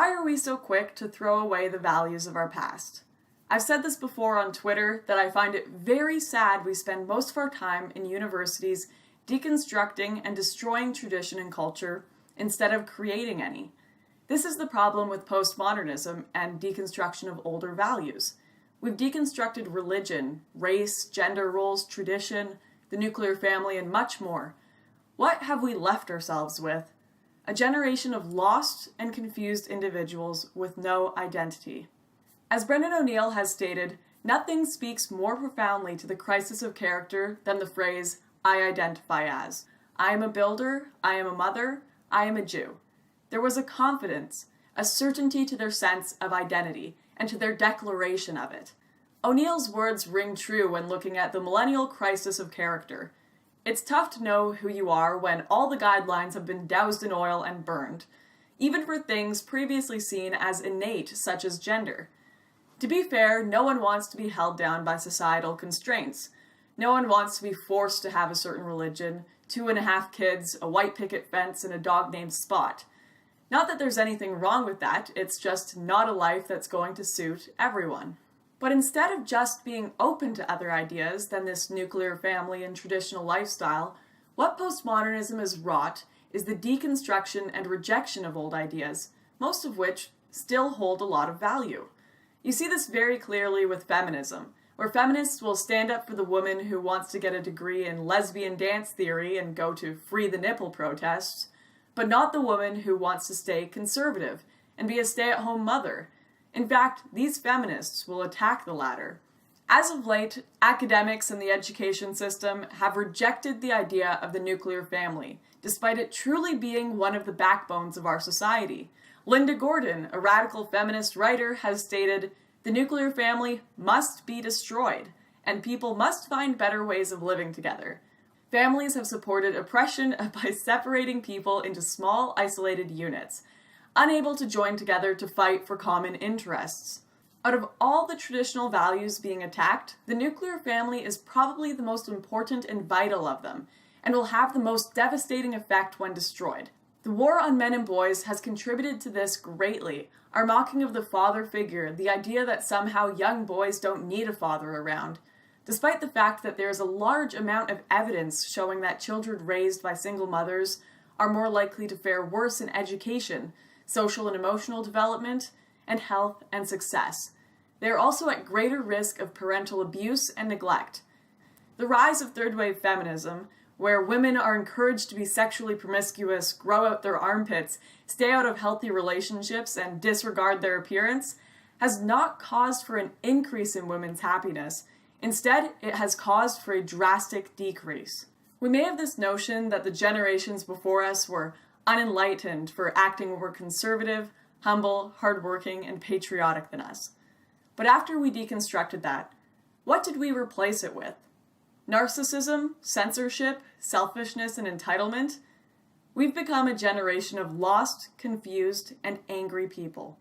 Why are we so quick to throw away the values of our past? I've said this before on Twitter that I find it very sad we spend most of our time in universities deconstructing and destroying tradition and culture instead of creating any. This is the problem with postmodernism and deconstruction of older values. We've deconstructed religion, race, gender roles, tradition, the nuclear family, and much more. What have we left ourselves with? A generation of lost and confused individuals with no identity. As Brendan O'Neill has stated, nothing speaks more profoundly to the crisis of character than the phrase, "I identify as." I am a builder, I am a mother, I am a Jew. There was a confidence, a certainty to their sense of identity, and to their declaration of it. O'Neill's words ring true when looking at the millennial crisis of character. It's tough to know who you are when all the guidelines have been doused in oil and burned, even for things previously seen as innate, such as gender. To be fair, no one wants to be held down by societal constraints. No one wants to be forced to have a certain religion, 2.5 kids, a white picket fence, and a dog named Spot. Not that there's anything wrong with that, it's just not a life that's going to suit everyone. But instead of just being open to other ideas than this nuclear family and traditional lifestyle, what postmodernism has wrought is the deconstruction and rejection of old ideas, most of which still hold a lot of value. You see this very clearly with feminism, where feminists will stand up for the woman who wants to get a degree in lesbian dance theory and go to free the nipple protests, but not the woman who wants to stay conservative and be a stay-at-home mother. In fact, these feminists will attack the latter. As of late, academics and the education system have rejected the idea of the nuclear family, despite it truly being one of the backbones of our society. Linda Gordon, a radical feminist writer, has stated, "The nuclear family must be destroyed, and people must find better ways of living together." Families have supported oppression by separating people into small, isolated units, unable to join together to fight for common interests. Out of all the traditional values being attacked, the nuclear family is probably the most important and vital of them, and will have the most devastating effect when destroyed. The war on men and boys has contributed to this greatly. Our mocking of the father figure, the idea that somehow young boys don't need a father around, despite the fact that there is a large amount of evidence showing that children raised by single mothers are more likely to fare worse in education, social and emotional development, and health and success. They are also at greater risk of parental abuse and neglect. The rise of third-wave feminism, where women are encouraged to be sexually promiscuous, grow out their armpits, stay out of healthy relationships, and disregard their appearance, has not caused for an increase in women's happiness. Instead, it has caused for a drastic decrease. We may have this notion that the generations before us were unenlightened for acting more conservative, humble, hardworking, and patriotic than us. But after we deconstructed that, what did we replace it with? Narcissism, censorship, selfishness, and entitlement? We've become a generation of lost, confused, and angry people.